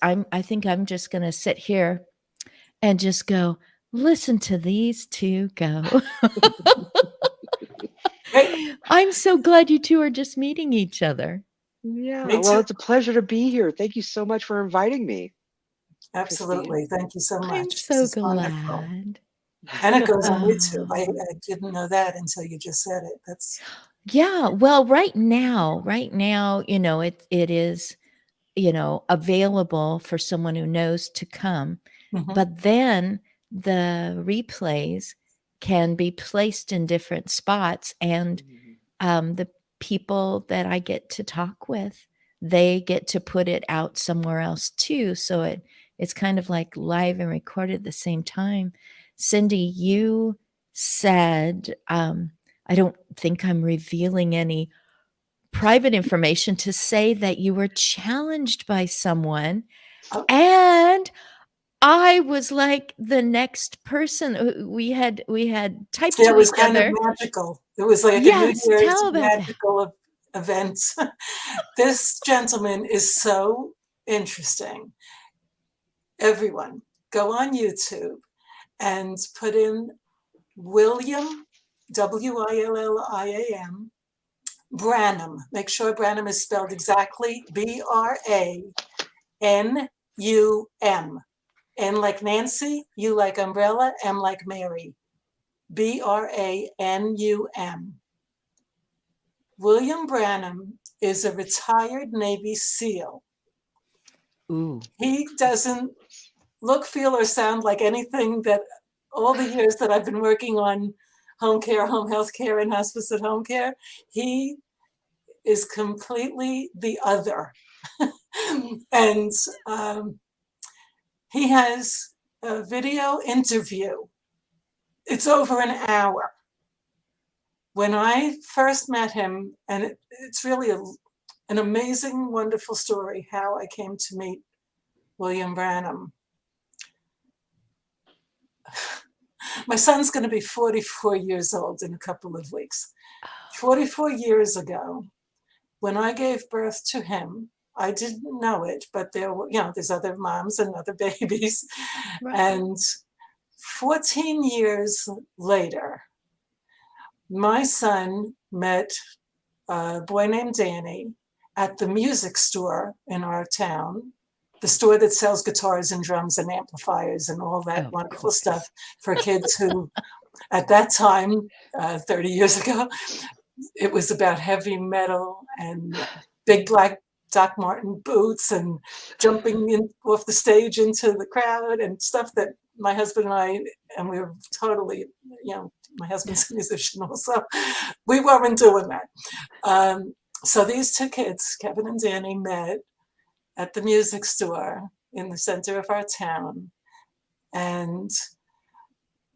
I think I'm just going to sit here and just go, listen to these two go. I'm so glad you two are just meeting each other. Yeah, Me well, too. it's a pleasure to be here. Thank you so much for inviting me, Christine. Absolutely. Thank you so I'm much. This so is wonderful. glad. And it goes on YouTube. I Oh. didn't know that until you just said it. That's Yeah, well, right now, it is, available for someone who knows to come. mhm. But then the replays can be placed in different spots, and Mhm. the people that I get to talk with, they get to put it out somewhere else too. So it's kind of like live and recorded at the same time. Cindy, you said, I don't think I'm revealing any private information, to say that you were challenged by someone, Oh, and I was like the next person. We had typed yeah, it to was each kind of other. magical. It was like a New Yes, Year's tell about that. magical event. This gentleman is so interesting. Everyone, go on YouTube and put in William, William Branham. Make sure Branham is spelled exactly Branum. N like Nancy, U like umbrella, M like Mary. Branum. William Branham is a retired Navy SEAL. Ooh. He doesn't look, feel, or sound like anything that all the years that I've been working on home care, home health care, and hospice at home care, he is completely the other. And he has a video interview. It's over an hour. When I first met him, and it's really an amazing, wonderful story how I came to meet William Branham. My son's going to be 44 years old in a couple of weeks. 44 years ago, when I gave birth to him, I didn't know it, but there were, there's other moms and other babies. Right. And 14 years later, my son met a boy named Danny at the music store in our town, the store that sells guitars and drums and amplifiers and all that Of wonderful course. stuff for kids who, at that time, 30 years ago, it was about heavy metal and big black Doc Martin boots and jumping in off the stage into the crowd and stuff that my husband and we were totally, my husband's a musician also, we weren't doing that. So these two kids, Kevin and Danny, met at the music store in the center of our town, and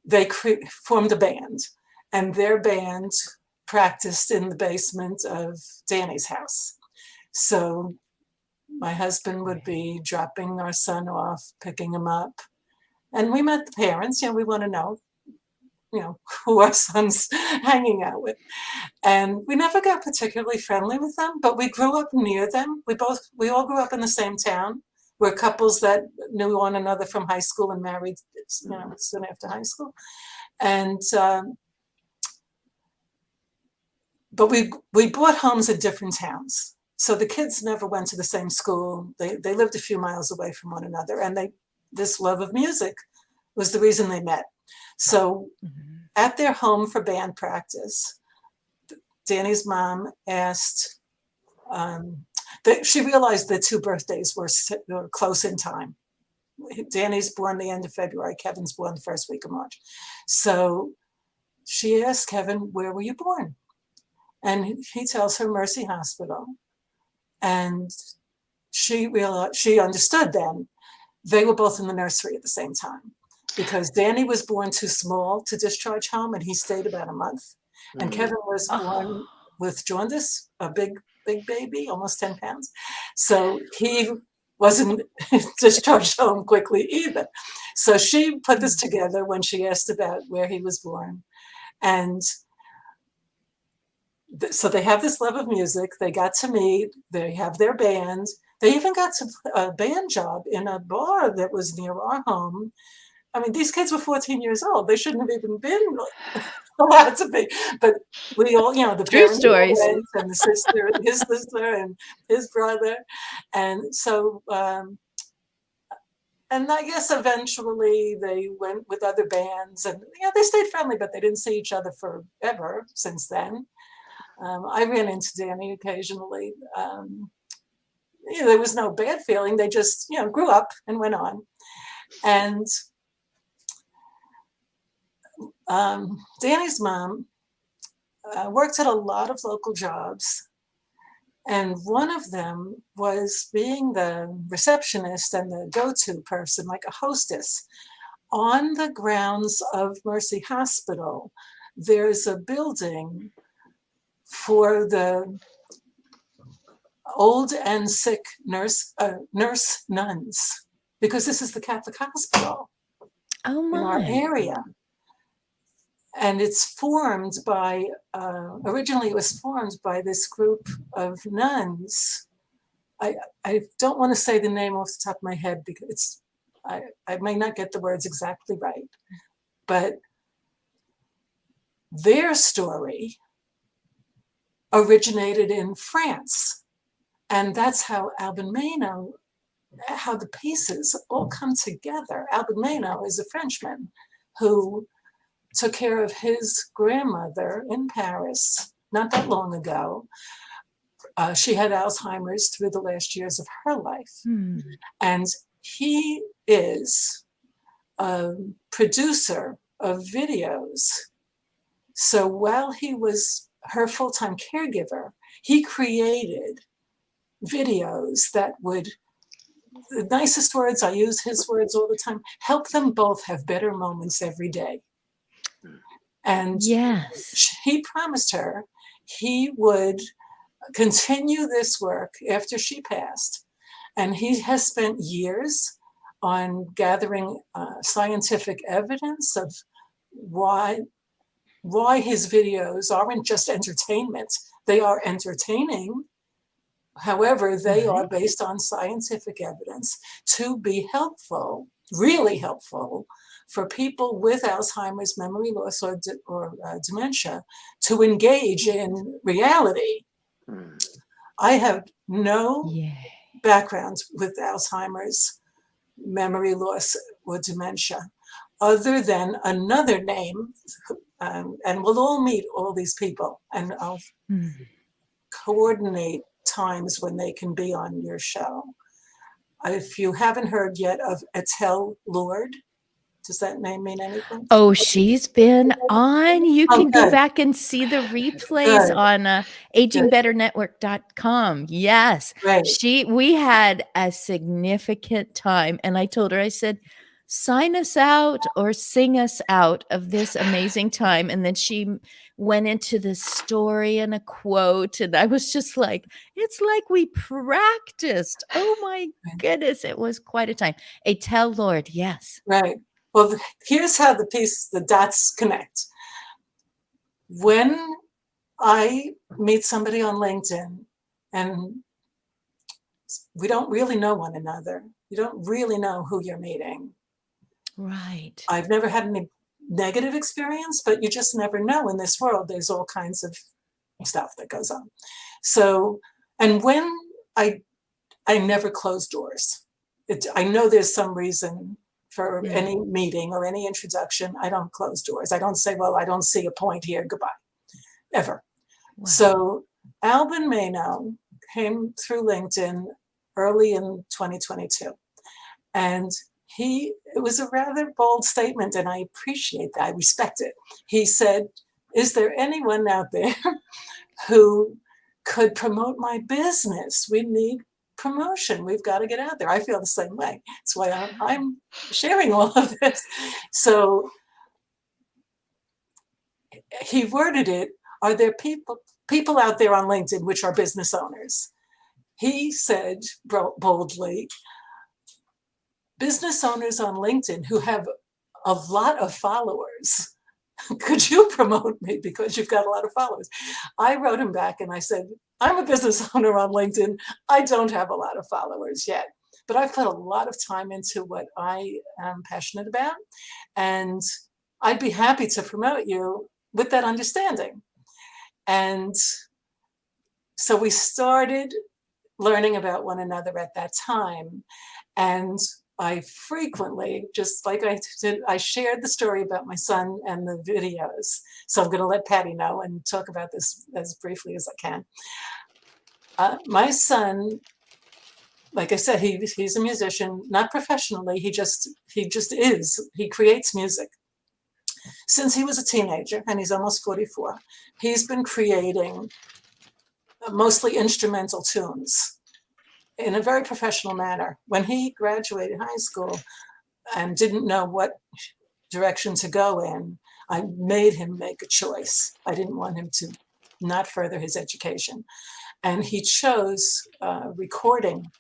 they formed a band, and their band practiced in the basement of Danny's house. So my husband would be dropping our son off, picking him up, and we met the parents. We want to know, who our son's hanging out with. And we never got particularly friendly with them, but we grew up near them. We all grew up in the same town. We're couples that knew one another from high school and married, soon after high school. And but we bought homes in different towns. So the kids never went to the same school. They lived a few miles away from one another, and this love of music was the reason they met. So at their home for band practice, Danny's mom asked, she realized the two birthdays were close in time. Danny's born the end of February, Kevin's born the first week of March. So she asked Kevin, where were you born? And he tells her Mercy Hospital. And she understood then they were both in the nursery at the same time, because Danny was born too small to discharge home, and he stayed about a month. And Kevin was born with jaundice, a big baby, almost 10 pounds. So he wasn't discharged home quickly either. So she put this together when she asked about where he was born. And so they have this love of music. They got to meet. They have their band. They even got to a band job in a bar that was near our home. I mean, these kids were 14 years old. They shouldn't have even been allowed to be. But we all, the True parents all stories. went, and the sister, his sister, and his brother. And so, and I guess eventually they went with other bands, and they stayed friendly, but they didn't see each other forever since then. I ran into Danny occasionally. There was no bad feeling. They just, grew up and went on. And Danny's mom worked at a lot of local jobs. And one of them was being the receptionist and the go-to person, like a hostess. On the grounds of Mercy Hospital, there's a building for the old and sick nurse nuns, because this is the Catholic hospital Oh in our my. area. And it's formed by, originally it was formed by this group of nuns. I don't want to say the name off the top of my head because I may not get the words exactly right, but their story originated in France. And that's how Albin Mayno, how the pieces all come together. Albin Mayno is a Frenchman who took care of his grandmother in Paris not that long ago. She had Alzheimer's through the last years of her life. And he is a producer of videos. So while he was her full-time caregiver, he created videos that would, the nicest words, I use his words all the time, help them both have better moments every day. And yes, he promised her he would continue this work after she passed. And he has spent years on gathering scientific evidence of why his videos aren't just entertainment. They are entertaining. However, they are based on scientific evidence to be helpful, really helpful, for people with Alzheimer's, memory loss, or dementia to engage in reality. I have no background with Alzheimer's, memory loss, or dementia, other than another name, and we'll all meet all these people, and I'll coordinate times when they can be on your show. If you haven't heard yet of Attell Lord, does that name mean anything? Oh, she's been on. You can go back and see the replays on agingbetternetwork.com. Yes. We had a significant time, and I told her, I said, sign us out or sing us out of this amazing time. And then she went into this story and a quote, and I was just like, it's like we practiced. Oh my goodness, it was quite a time. Attell Lord, yes. Right. Well, here's how the dots connect. When I meet somebody on LinkedIn and we don't really know one another, you don't really know who you're meeting. Right. I've never had any negative experience, but you just never know in this world. There's all kinds of stuff that goes on. So, and when I never close doors. I know there's some reason for any meeting or any introduction. I don't close doors. I don't say, well, I don't see a point here. Goodbye. Ever. Wow. So Albin Mayno came through LinkedIn early in 2022. And it was a rather bold statement, and I appreciate that. I respect it. He said, is there anyone out there who could promote my business? We need promotion. We've got to get out there. I feel the same way. That's why I'm sharing all of this. So he worded it, are there people out there on LinkedIn which are business owners? He said boldly, business owners on LinkedIn who have a lot of followers could you promote me because you've got a lot of followers? I wrote him back and I said, I'm a business owner on LinkedIn. I don't have a lot of followers yet, but I've put a lot of time into what I am passionate about. And I'd be happy to promote you with that understanding. And so we started learning about one another at that time. And I frequently, just like I did, I shared the story about my son and the videos. So I'm going to let Patty know and talk about this as briefly as I can. My son, like I said, he's a musician, not professionally. He just is. He creates music. Since he was a teenager, and he's almost 44, he's been creating mostly instrumental tunes in a very professional manner. When he graduated high school and didn't know what direction to go in, I made him make a choice. I didn't want him to not further his education. And he chose recording,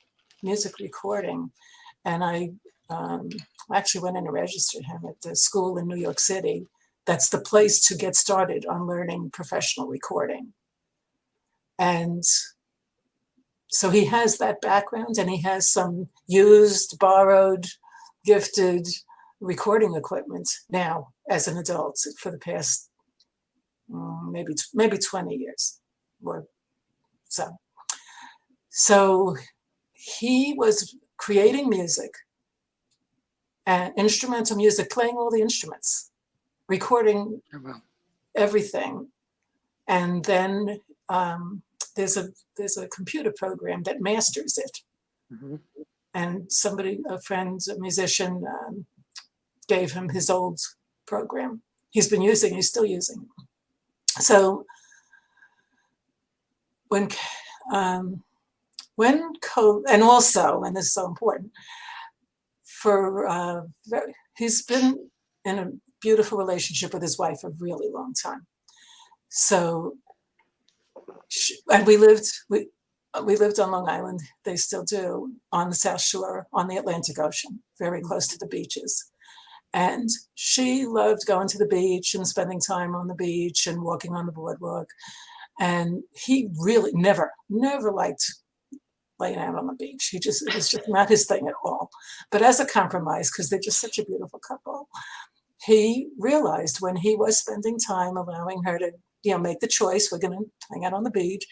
music recording. And I actually went in and registered him at the school in New York City. That's the place to get started on learning professional recording. And so he has that background, and he has some used, borrowed, gifted recording equipment now as an adult for the past maybe 20 years or so. So he was creating music, and instrumental music, playing all the instruments, recording everything. And then there's a computer program that masters it. Mm-hmm. And a friend, a musician, gave him his old program. He's still using. So when COVID, and also, and this is so important, he's been in a beautiful relationship with his wife a really long time. So, and we lived on Long Island. They still do, on the South Shore, on the Atlantic Ocean, very close to the beaches. And she loved going to the beach and spending time on the beach and walking on the boardwalk. And he really never liked laying out on the beach. It was just not his thing at all. But as a compromise, because they're just such a beautiful couple, he realized when he was spending time allowing her to, make the choice, we're going to hang out on the beach,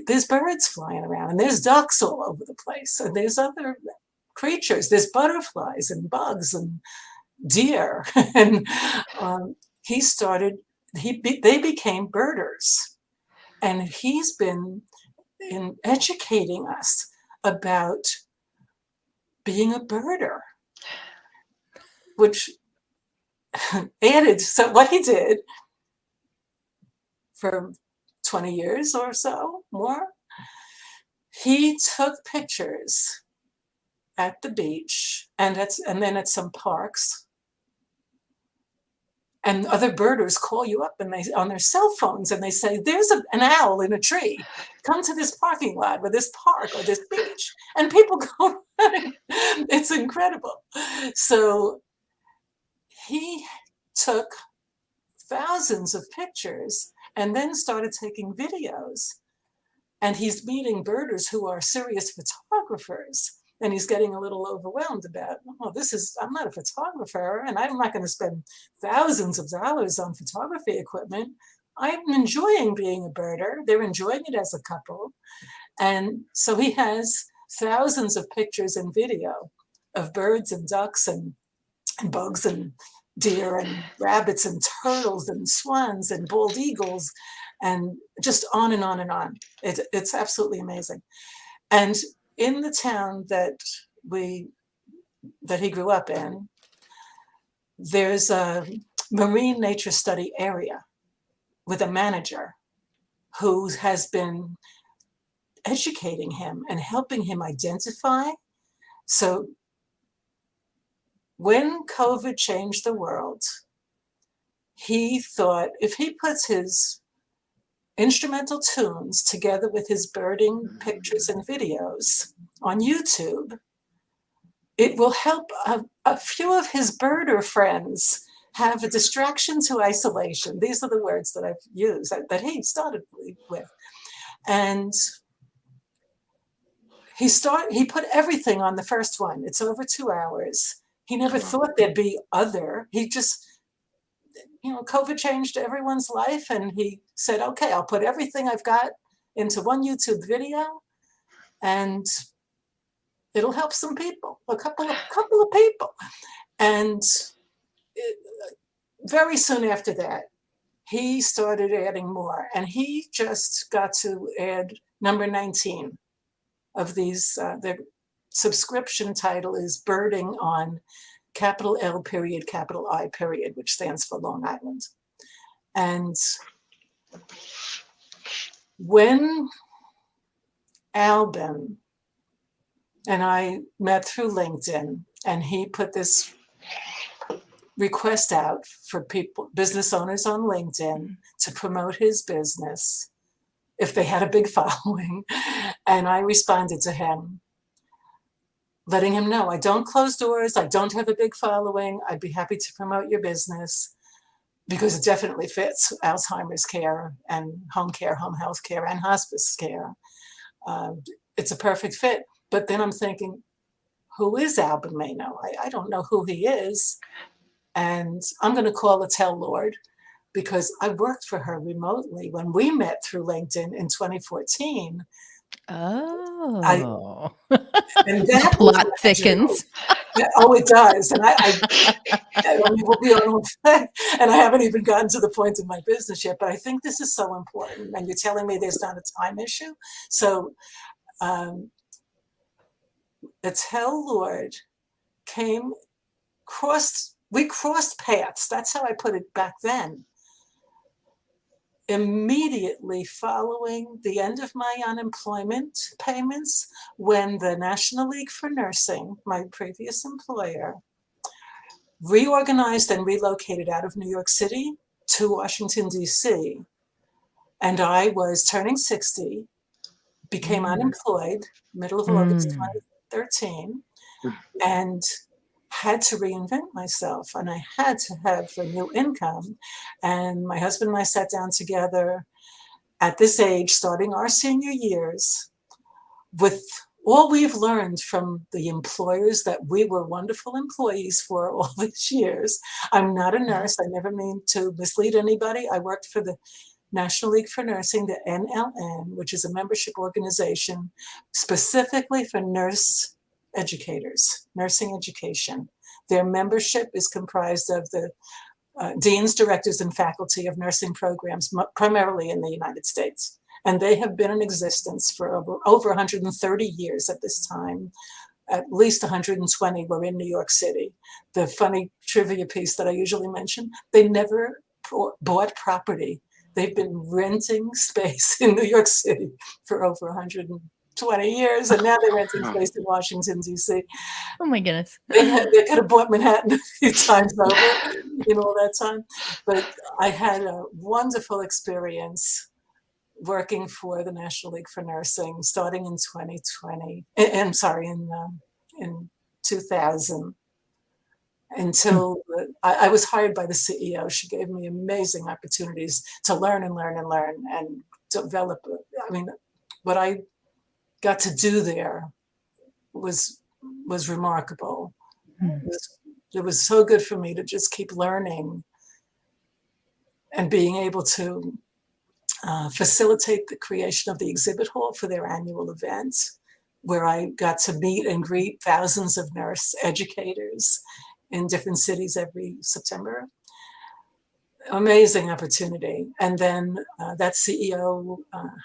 there's birds flying around, and there's ducks all over the place, and there's other creatures, there's butterflies and bugs and deer. And they became birders. And he's been educating us about being a birder, which added, so what he did for 20 years or so more, he took pictures at the beach and then at some parks. And other birders call you up and on their cell phones, and they say, there's an owl in a tree. Come to this parking lot or this park or this beach. And people go running. It's incredible. So he took thousands of pictures and then started taking videos. And he's meeting birders who are serious photographers. And he's getting a little overwhelmed about, I'm not a photographer, and I'm not going to spend thousands of dollars on photography equipment. I'm enjoying being a birder. They're enjoying it as a couple. And so he has thousands of pictures and video of birds and ducks and bugs and deer and rabbits and turtles and swans and bald eagles, and just on and on and on. It's absolutely amazing. And in the town that he grew up in, there's a marine nature study area with a manager who has been educating him and helping him identify. So when COVID changed the world, he thought if he puts his instrumental tunes together with his birding pictures and videos on YouTube, it will help a few of his birder friends have a distraction to isolation. These are the words that I've used that he started with. And he put everything on the first one. It's over 2 hours. He never thought there'd be other. He just, COVID changed everyone's life. And he said, okay, I'll put everything I've got into one YouTube video and it'll help some people, a couple of people. And very soon after that, he started adding more, and he just got to add number 19 of these. The subscription title is Birding on capital L period, capital I period, which stands for Long Island. And when Albin and I met through LinkedIn, and he put this request out for business owners on LinkedIn to promote his business if they had a big following. And I responded to him, letting him know, I don't close doors. I don't have a big following. I'd be happy to promote your business because it definitely fits Alzheimer's care and home care, home health care, and hospice care. It's a perfect fit. But then I'm thinking, who is Albin Mano? I don't know who he is. And I'm going to call a tell Lord, because I worked for her remotely when we met through LinkedIn in 2014. Oh. And The that plot thickens. Oh, it does. And we'll be on, and I haven't even gotten to the point in my business yet, but I think this is so important. And you're telling me there's not a time issue. So the tell Lord we crossed paths. That's how I put it back then. Immediately following the end of my unemployment payments, when the National League for Nursing, my previous employer, reorganized and relocated out of New York City to Washington, D.C., and I was turning 60, became unemployed, middle of August 2013, and had to reinvent myself, and I had to have a new income. And my husband and I sat down together at this age, starting our senior years, with all we've learned from the employers that we were wonderful employees for all these years. I'm not a nurse. I never mean to mislead anybody. I worked for the National League for Nursing, the NLN, which is a membership organization specifically for nurse educators, nursing education. Their membership is comprised of the deans, directors, and faculty of nursing programs, primarily in the United States. And they have been in existence for over 130 years at this time. At least 120 were in New York City. The funny trivia piece that I usually mention, they never bought property. They've been renting space in New York City for over 120 years, and now they're renting space in Washington, D.C. Oh my goodness. They could have bought Manhattan a few times over in all that time. But I had a wonderful experience working for the National League for Nursing, starting in 2020. In 2000. Until I was hired by the CEO. She gave me amazing opportunities to learn and learn and learn and develop. I mean, what I got to do there was remarkable. It was so good for me to just keep learning and being able to facilitate the creation of the exhibit hall for their annual events, where I got to meet and greet thousands of nurse educators in different cities every September. Amazing opportunity. And then that CEO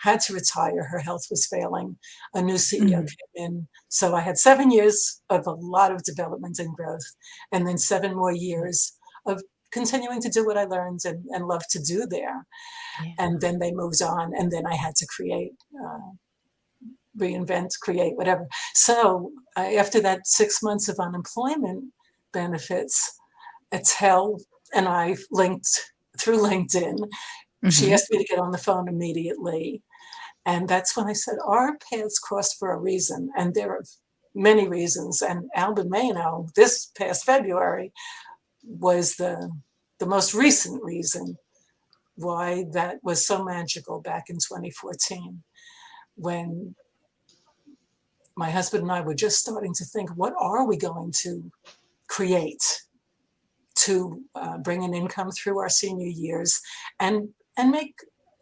had to retire. Her health was failing. A new CEO came in. So I had 7 years of a lot of development and growth, and then 7 more years of continuing to do what I learned and loved to do there. Yeah. And then they moved on, and then I had to create, reinvent, create, whatever. So after that 6 months of unemployment benefits, Attell and I linked through LinkedIn. She asked me to get on the phone immediately. And that's when I said, our paths crossed for a reason. And there are many reasons. And Albin Mano, this past February, was the the most recent reason why that was so magical back in 2014, when my husband and I were just starting to think, what are we going to create to bring an income through our senior years and make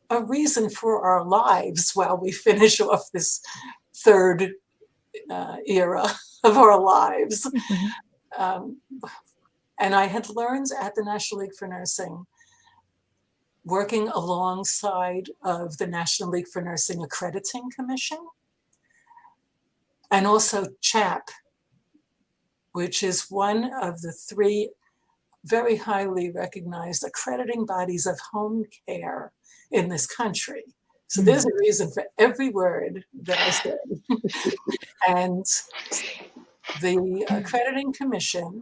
a reason for our lives while we finish off this third era of our lives. And I had learned at the National League for Nursing, working alongside of the National League for Nursing Accrediting Commission, and also CHAP, which is one of the 3 very highly recognized accrediting bodies of home care in this country. So there's a reason for every word that I said. And the accrediting commission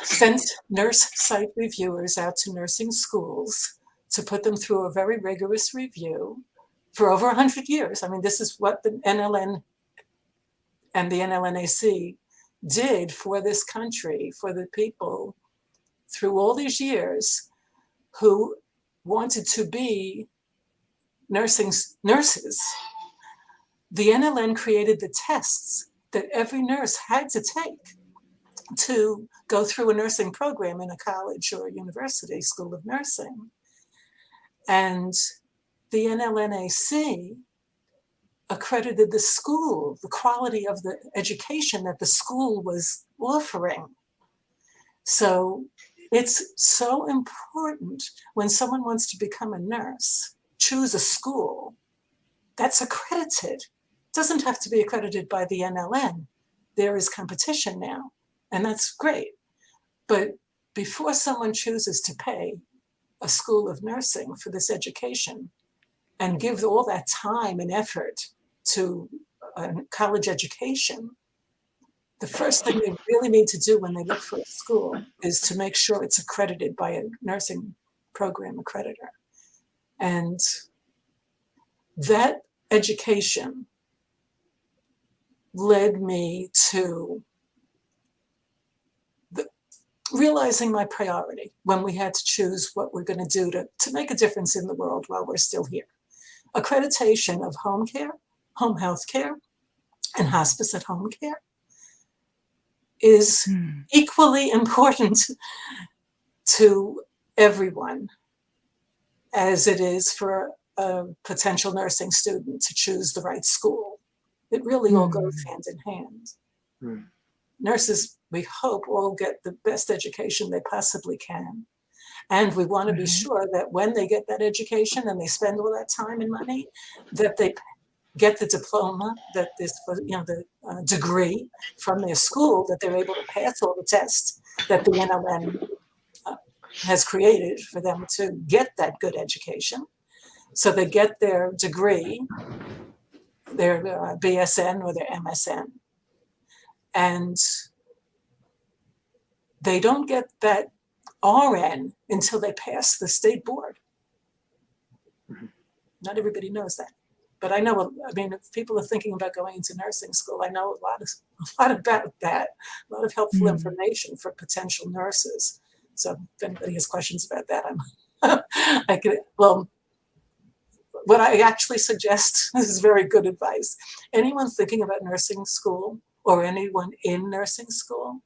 sent nurse site reviewers out to nursing schools to put them through a very rigorous review for over 100 years. I mean, this is what the NLN and the NLNAC did for this country, for the people through all these years who wanted to be nurses. The NLN created the tests that every nurse had to take to go through a nursing program in a college or a university school of nursing. And the NLNAC accredited the school, the quality of the education that the school was offering. So it's so important when someone wants to become a nurse, choose a school that's accredited. It doesn't have to be accredited by the NLN. There is competition now, and that's great. But before someone chooses to pay a school of nursing for this education and give all that time and effort to a college education, the first thing they really need to do when they look for a school is to make sure it's accredited by a nursing program accreditor. And that education led me to realizing my priority when we had to choose what we're going to do to make a difference in the world while we're still here. Accreditation of home care, home health care, and hospice at home care is equally important to everyone as it is for a potential nursing student to choose the right school. It really all goes hand in hand. Nurses, we hope, all get the best education they possibly can. And we want to be sure that when they get that education and they spend all that time and money, that they get the diploma, that this, the degree from their school, that they're able to pass all the tests that the NLN has created for them to get that good education. So they get their degree, their BSN or their MSN. And they don't get that RN until they pass the state board. Not everybody knows that. But I know, if people are thinking about going into nursing school, I know a lot about that, a lot of helpful information for potential nurses. So if anybody has questions about that, what I actually suggest, this is very good advice. Anyone thinking about nursing school or anyone in nursing school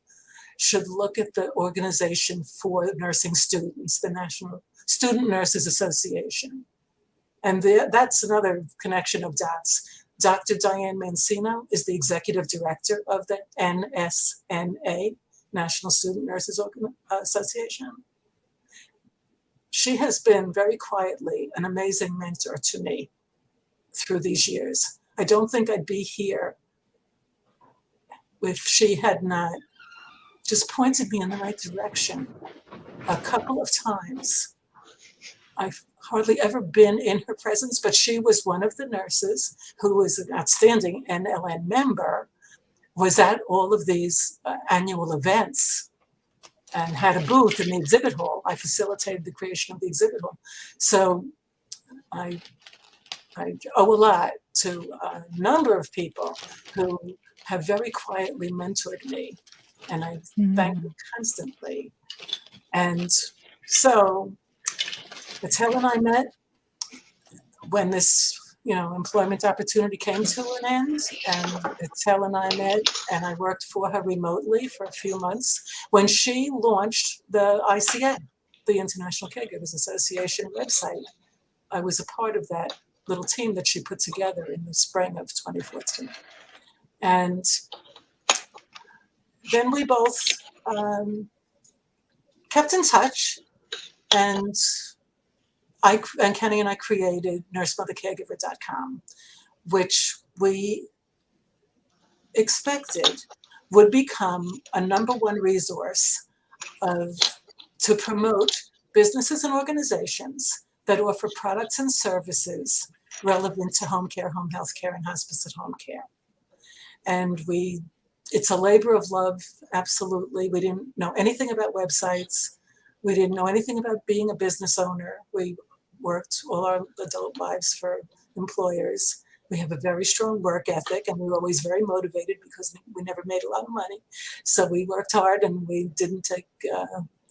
should look at the Organization for Nursing Students, the National Student Nurses Association. And that's another connection of dots. Dr. Diane Mancino is the executive director of the NSNA, National Student Nurses Association. She has been very quietly an amazing mentor to me through these years. I don't think I'd be here if she had not just pointed me in the right direction a couple of times. I've hardly ever been in her presence, but she was one of the nurses who was an outstanding NLN member, was at all of these annual events and had a booth in the exhibit hall. I facilitated the creation of the exhibit hall. So I owe a lot to a number of people who have very quietly mentored me, and I thank them constantly. And so it's Helen I met when this, employment opportunity came to an end, and it's Helen I met, and I worked for her remotely for a few months when she launched the ICA, the International Caregivers Association website. I was a part of that little team that she put together in the spring of 2014. And then we both kept in touch, and Kenny and I created nursemothercaregiver.com, which we expected would become a #1 resource to promote businesses and organizations that offer products and services relevant to home care, home health care, and hospice at home care. And it's a labor of love, absolutely. We didn't know anything about websites. We didn't know anything about being a business owner. We worked all our adult lives for employers. We have a very strong work ethic, and we were always very motivated because we never made a lot of money. So we worked hard, and we didn't take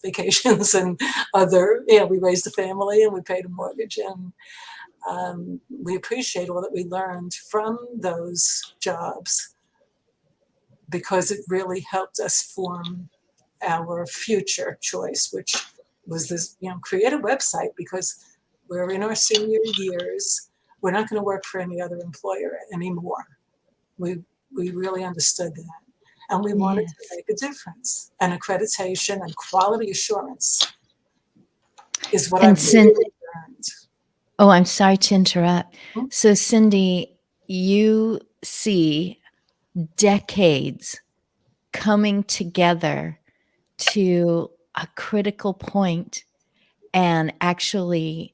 vacations and we raised a family, and we paid a mortgage. And we appreciate all that we learned from those jobs, because it really helped us form our future choice, which was this, create a website, because we're in our senior years. We're not going to work for any other employer anymore. We really understood that. And we wanted to make a difference. And accreditation and quality assurance is what I've really learned. Oh, I'm sorry to interrupt. So, Cindy, you see decades coming together to a critical point and actually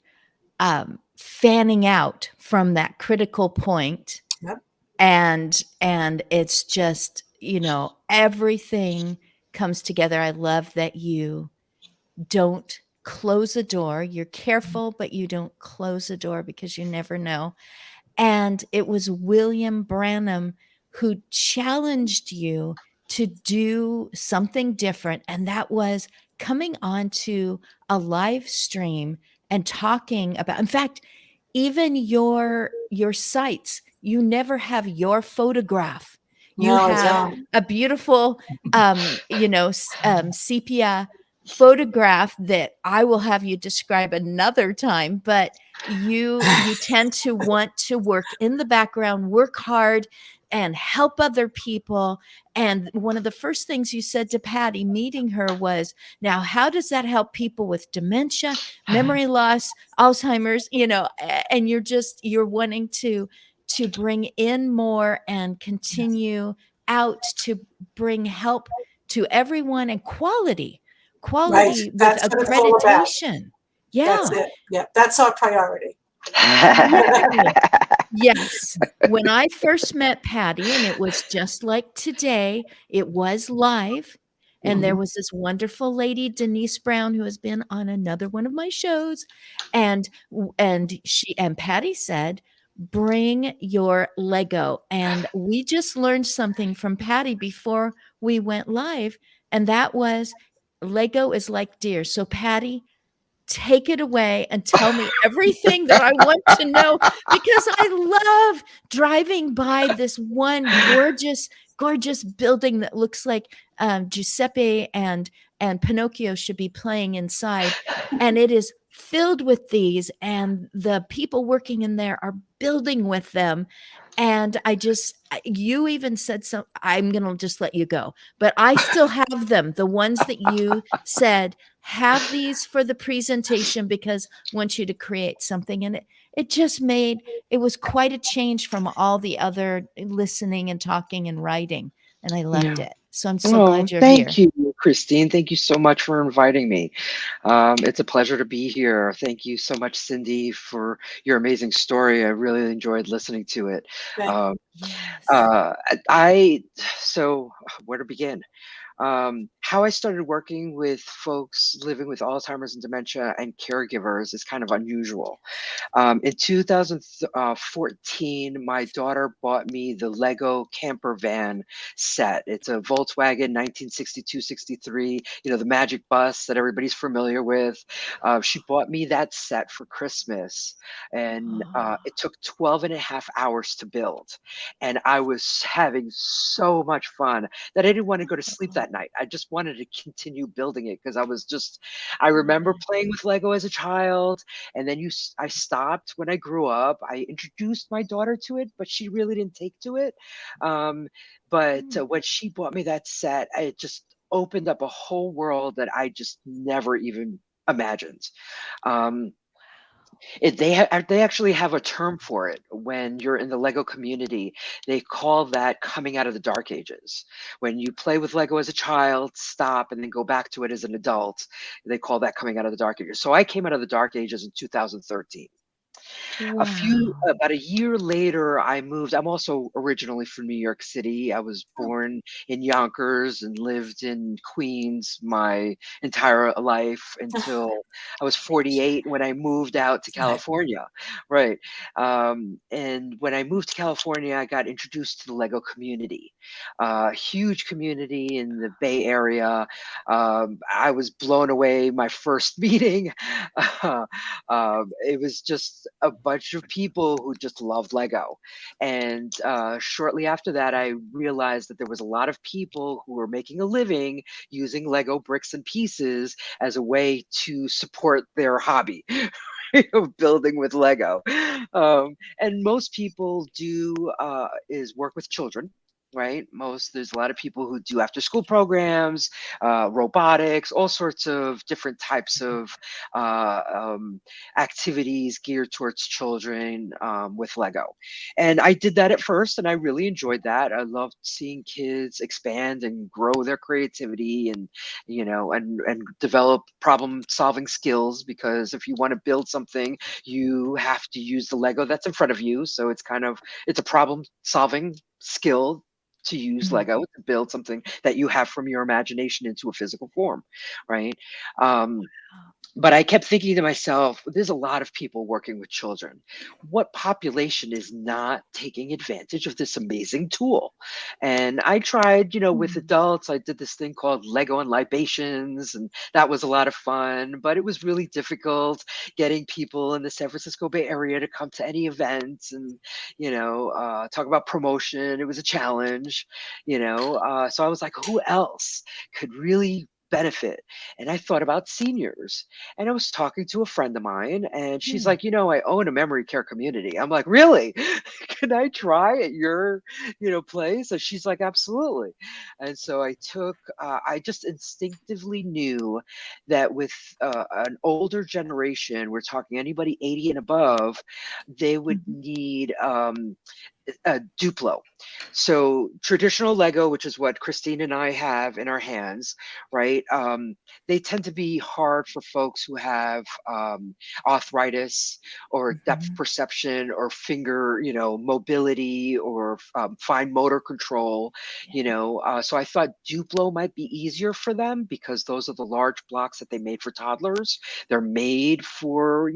fanning out from that critical point. Yep. And it's just, everything comes together. I love that you don't close a door. You're careful, but you don't close a door, because you never know. And it was William Branham who challenged you to do something different. And that was coming onto a live stream and talking about, in fact, even your sites, you never have your photograph. You No, I have don't. a beautiful, sepia photograph that I will have you describe another time, but you tend to want to work in the background, work hard, and help other people. And one of the first things you said to Patty meeting her was, now, how does that help people with dementia, memory loss, Alzheimer's, and you're wanting to bring in more and continue out to bring help to everyone, and quality Right. with That's what it's all about. accreditation. Yeah. That's it. Yeah. That's our priority. Yes. When I first met Patty, and it was just like today, it was live. And there was this wonderful lady, Denise Brown, who has been on another one of my shows. And Patty said, bring your Lego. And we just learned something from Patty before we went live. And that was, Lego is like deer. So Patty, take it away and tell me everything that I want to know, because I love driving by this one gorgeous building that looks like Giuseppe and Pinocchio should be playing inside. And it is filled with these, and the people working in there are building with them. And you even said, so I'm going to just let you go, but I still have them. The ones that you said, have these for the presentation, because I want you to create something. And it was quite a change from all the other listening and talking and writing. And I loved it. So I'm so glad you're here. Thank you, Christine. Thank you so much for inviting me. It's a pleasure to be here. Thank you so much, Cindy, for your amazing story. I really enjoyed listening to it. So where to begin? how I started working with folks living with Alzheimer's and dementia and caregivers is kind of unusual. In 2014, my daughter bought me the Lego camper van set. It's a Volkswagen 1962-63, the magic bus that everybody's familiar with. She bought me that set for Christmas, and Oh, it took 12 and a half hours to build. And I was having so much fun that I didn't want to go to sleep that night. I just wanted to continue building it because I remember playing with Lego as a child, and then I stopped when I grew up. I introduced my daughter to it, but she really didn't take to it. Um, but when she bought me that set, it just opened up a whole world that I just never even imagined. Um, they actually have a term for it when you're in the Lego community. They call that coming out of the dark ages. When you play with Lego as a child, stop, and then go back to it as an adult, they call that coming out of the dark ages. So I came out of the dark ages in 2013. Wow. About a year later, I moved. I'm also originally from New York City. I was oh, born in Yonkers and lived in Queens my entire life until I was 48 when I moved out to right. California. Right. And when I moved to California, I got introduced to the Lego community, huge community in the Bay Area. I was blown away my first meeting. It was just a bunch of people who just loved Lego. And shortly after that, I realized that there was a lot of people who were making a living using Lego bricks and pieces as a way to support their hobby. Of building with Lego. And most people do is work with children, right? There's a lot of people who do after school programs, robotics, all sorts of different types of uh, um, activities geared towards children with Lego. And I did that at first, and I really enjoyed that. I loved seeing kids expand and grow their creativity, and and develop problem solving skills, because if you want to build something, you have to use the Lego that's in front of you. So it's a problem solving skill to use Mm. Lego to build something that you have from your imagination into a physical form, right? Um, but I kept thinking to myself, there's a lot of people working with children. What population is not taking advantage of this amazing tool? And I tried, with Mm. adults, I did this thing called Lego and Libations, and that was a lot of fun, but it was really difficult getting people in the San Francisco Bay Area to come to any events and, talk about promotion. It was a challenge, so I was like, who else could really benefit? And I thought about seniors, and I was talking to a friend of mine, and she's Mm. like, I own a memory care community. I'm like, really? Can I try at your, place? And she's like, absolutely. And so I just instinctively knew that with an older generation, we're talking anybody 80 and above, they would Mhm. need Duplo. So traditional Lego, which is what Christine and I have in our hands, right? They tend to be hard for folks who have arthritis or depth Mhm. perception or finger, mobility or fine motor control, So I thought Duplo might be easier for them because those are the large blocks that they made for toddlers. They're made for,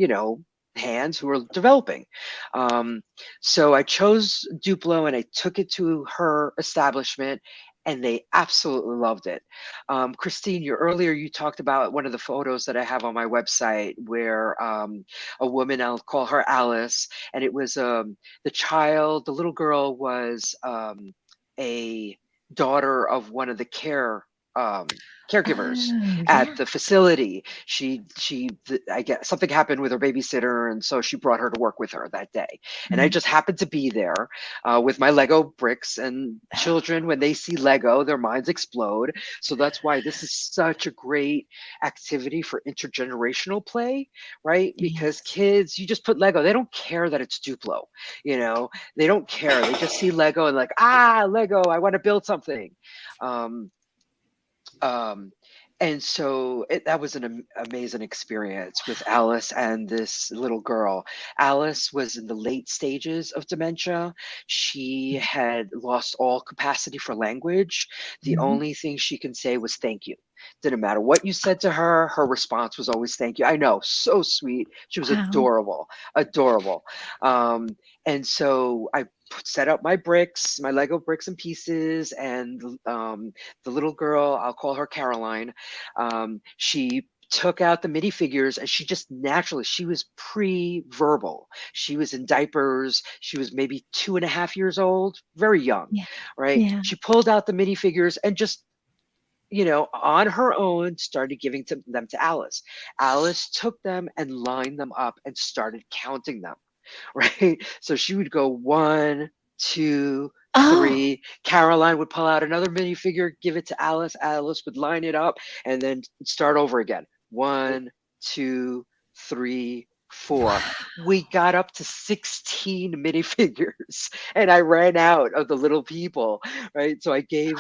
hands who are developing. Um, so I chose Duplo and I took it to her establishment, and they absolutely loved it. Christine, earlier you talked about one of the photos that I have on my website where a woman, I'll call her Alice, and it was the little girl was a daughter of one of the caregivers Oh, at yeah. the facility. I guess something happened with her babysitter, and so she brought her to work with her that day. And I Mhm. just happened to be there with my Lego bricks. And children, when they see Lego, their minds explode. So that's why this is such a great activity for intergenerational play, right? Because Yes. kids, you just put Lego, they don't care that it's Duplo, you know, they don't care. They just see Lego and like, Lego, I want to build something. Um, um, And so that was an amazing experience with Alice and this little girl. Alice was in the late stages of dementia. She had lost all capacity for language. The Mhm. only thing she can say was thank you. Didn't matter what you said to her, her response was always thank you. I know, so sweet. She was Wow. adorable, adorable. Um, and so I set up my bricks, my Lego bricks and pieces, and the little girl, I'll call her Caroline, she took out the minifigures and she just naturally, she was pre-verbal. She was in diapers. She was maybe 2.5 years old, very young, Yeah. right? Yeah. She pulled out the minifigures and just, on her own started giving them to Alice. Alice took them and lined them up and started counting them. Right? So she would go one, two, Oh, three. Caroline would pull out another minifigure, give it to Alice. Alice would line it up and then start over again. One, two, three, four. We got up to 16 minifigures and I ran out of the little people, right? So I gave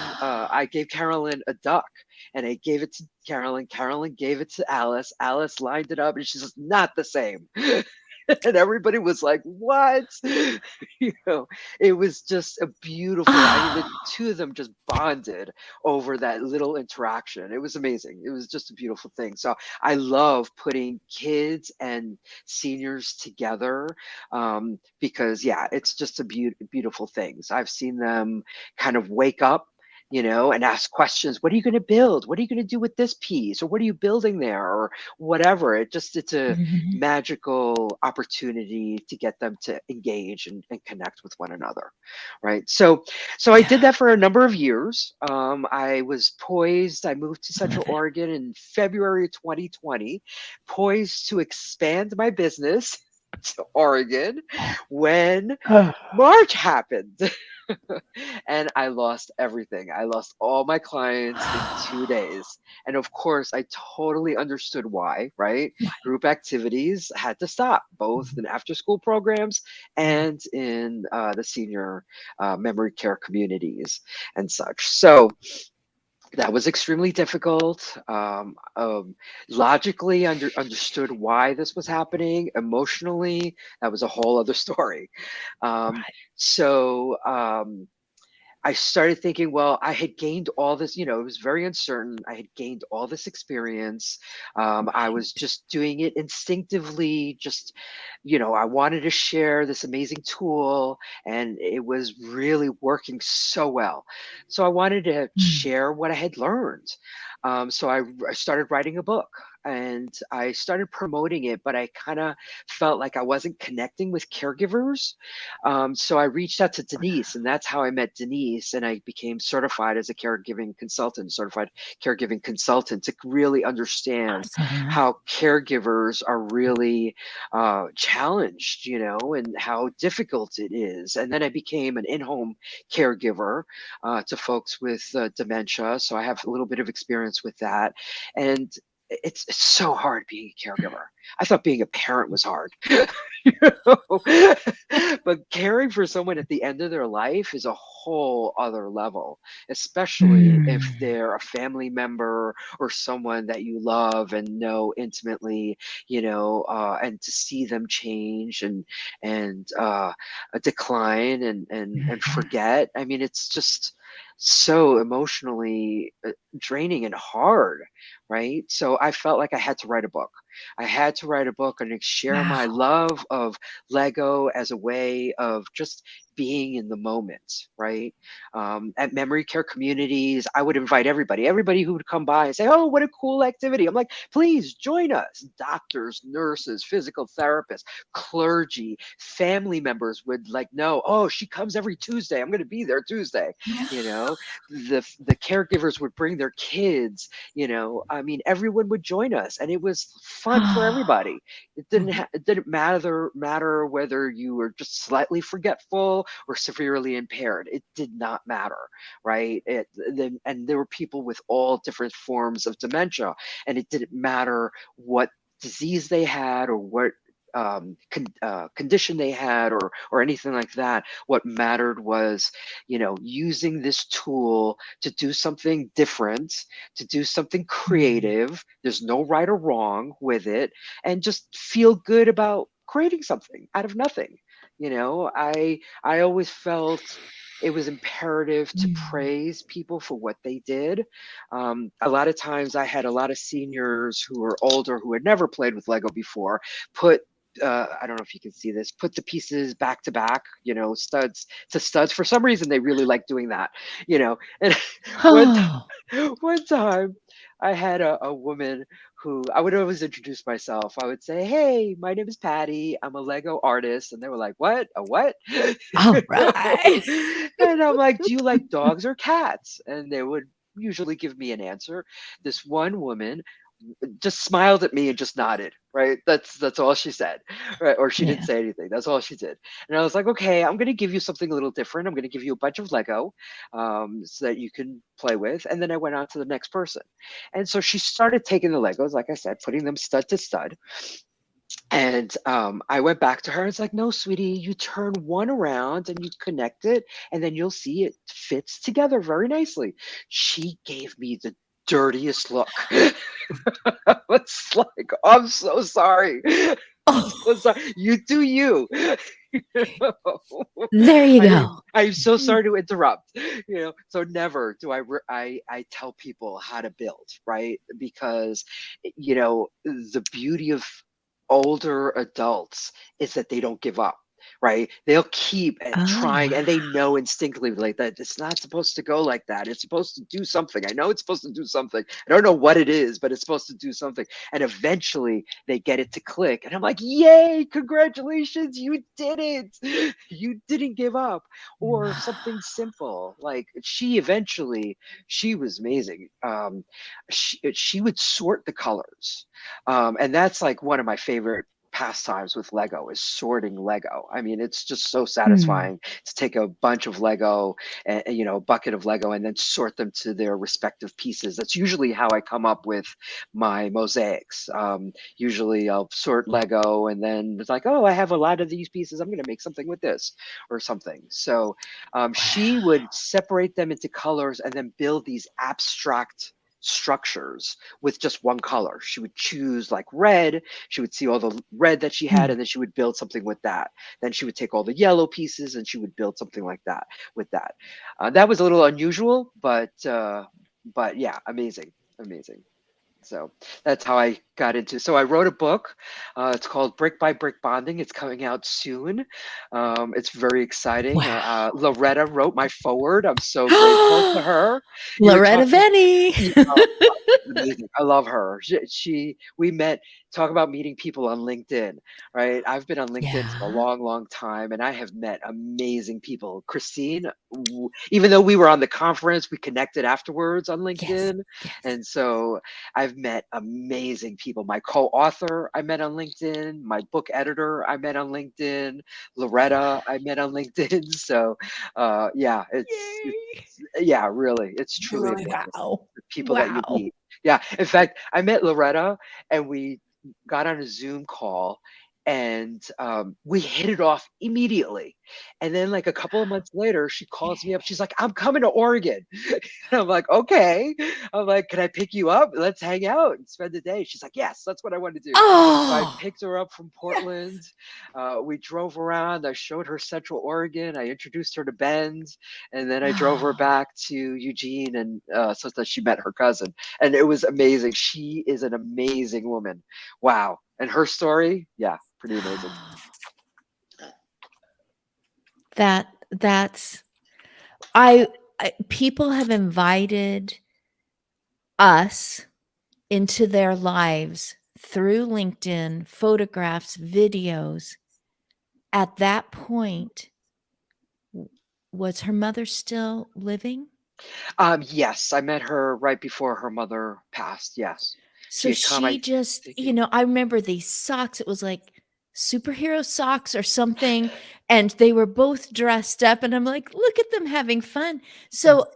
Carolyn a duck and I gave it to Carolyn. Carolyn gave it to Alice. Alice lined it up and she says, not the same. And everybody was like, what? It was just a beautiful, I mean, the oh, two of them just bonded over that little interaction. It was amazing. It was just a beautiful thing. So I love putting kids and seniors together, because yeah, it's just a beautiful thing. So I've seen them kind of wake up, and ask questions. What are you going to build? What are you going to do with this piece? Or what are you building there? Or whatever. It's a mhm. magical opportunity to get them to engage and connect with one another, right? So I did Yeah. that for a number of years. I was poised. I moved to Central Oregon in February 2020, poised to expand my business to Oregon when March happened. And I lost everything. I lost all my clients in 2 days. And of course, I totally understood why, right? Right. Group activities had to stop, both Mhm. in after school programs and in the senior memory care communities and such. So that was extremely difficult. Logically understood why this was happening. Emotionally, that was a whole other story. Um, Right. so I started thinking, well, I had gained all this, it was very uncertain. I had gained all this experience. I was Right. just doing it instinctively, just, I wanted to share this amazing tool and it was really working so well. So I wanted to Mm. share what I had learned. So I started writing a book and I started promoting it, but I kind of felt like I wasn't connecting with caregivers. So I reached out to Denise, and that's how I met Denise. And I became certified as a certified caregiving consultant to really understand Awesome. how caregivers are really challenged, and how difficult it is. And then I became an in home caregiver to folks with dementia. So I have a little bit of experience with that. And it's so hard being a caregiver. I thought being a parent was hard. you know? But caring for someone at the end of their life is a whole other level, especially if Mm. they're a family member or someone that you love and know intimately, and to see them change and decline and Mhm. forget. I mean, it's just so emotionally draining and hard, right? So I felt like I had to write a book. I had to write a book and share my Wow. love of Lego as a way of just being in the moment, right? At memory care communities, I would invite everybody who would come by and say, "Oh, what a cool activity!" I'm like, "Please join us." Doctors, nurses, physical therapists, clergy, family members would like know, "Oh, she comes every Tuesday. I'm going to be there Tuesday." You know, the caregivers would bring their kids. I mean, everyone would join us, and it was fun for everybody. Mhm. It didn't matter whether you were just slightly forgetful or severely impaired. It did not matter, right? And there were people with all different forms of dementia, and it didn't matter what disease they had or what condition they had or anything like that. What mattered was, using this tool to do something different, to do something creative. There's no right or wrong with it, and just feel good about creating something out of nothing. I always felt it was imperative to praise people for what they did. A lot of times I had a lot of seniors who were older who had never played with Lego before put I don't know if you can see this, put the pieces back to back, studs to studs. For some reason, they really like doing that, and one, Oh, one time I had a woman who I would always introduce myself. I would say, "Hey, my name is Patty. I'm a Lego artist." And they were like, "What? A what?" all right. And I'm like, "Do you like dogs or cats?" And they would usually give me an answer. This one woman just smiled at me and just nodded, right? That's all she said, right? Or she didn't Yeah. say anything. That's all she did. And I was like, okay, I'm going to give you something a little different. I'm going to give you a bunch of Lego, so that you can play with. And then I went on to the next person. And so she started taking the Legos, like I said, putting them stud to stud. And I went back to her and it's like, no, sweetie, you turn one around and you connect it, and then you'll see it fits together very nicely. She gave me the dirtiest look. It's like, I'm so sorry. I'm so Oh, sorry. You do you. You know? there you I go. I'm so sorry to interrupt. So never do I tell people how to build, right? Because the beauty of older adults is that they don't give up, right? They'll keep Oh, trying, and they wow. know instinctively like that it's not supposed to go like that. It's supposed to do something. I know it's supposed to do something. I don't know what it is, but it's supposed to do something. And eventually they get it to click. And I'm like, yay, congratulations, you did it. You didn't give up. Or something Wow. simple. Like she was amazing. She would sort the colors. And that's like one of my favorite pastimes with Lego is sorting Lego. I mean, it's just so Hmm. satisfying to take a bunch of Lego, and a bucket of Lego, and then sort them to their respective pieces. That's usually how I come up with my mosaics. Usually I'll sort Lego and then it's like, oh, I have a lot of these pieces. I'm going to make something with this or something. So she would Wow. separate them into colors and then build these abstract structures with just one color. She would choose like red. She would see all the red that she had, Hmm. and then she would build something with that. Then she would take all the yellow pieces and she would build something like that with that. That was a little unusual, but yeah, amazing, amazing. So that's how I got into. So I wrote a book. It's called Brick by Brick Bonding. It's coming out soon. It's very exciting. Wow. Loretta wrote my forward. I'm so grateful to her. You were Loretta talking. Venny. Yeah, amazing. I love her. We met, talk about meeting people on LinkedIn, right? I've been on LinkedIn for a Yeah. long, long time, and I have met amazing people. Christine, even though we were on the conference, we connected afterwards on Yes. LinkedIn. Yes. And so I've met amazing people. My co-author, I met on LinkedIn. My book editor, I met on LinkedIn. Loretta, I met on LinkedIn. So yeah, Yay. yeah, really, it's truly Really amazing, Wow. the people that you Wow. meet. Yeah, in fact, I met Loretta and we got on a Zoom call, and we hit it off immediately. And then like a couple of months later, she calls me up. She's like, "I'm coming to Oregon." And I'm like, "Okay." I'm like, "Can I pick you up? Let's hang out and spend the day." She's like, "Yes, that's what I want to do." So I Oh, picked her up from Portland. We drove around. I showed her Central Oregon. I introduced her to Bend, and then I drove her oh. back to Eugene, and so that she met her cousin, and it was amazing. She is an amazing woman. Wow, and her story, yeah, pretty amazing. That's I people have invited us into their lives through LinkedIn, photographs, videos. At that point, was her mother still living? Yes, I met her right before her mother passed. Yes, she So had come. she I just, think. I remember these socks. It was like superhero socks or something. And they were both dressed up. And I'm like, look at them having fun. So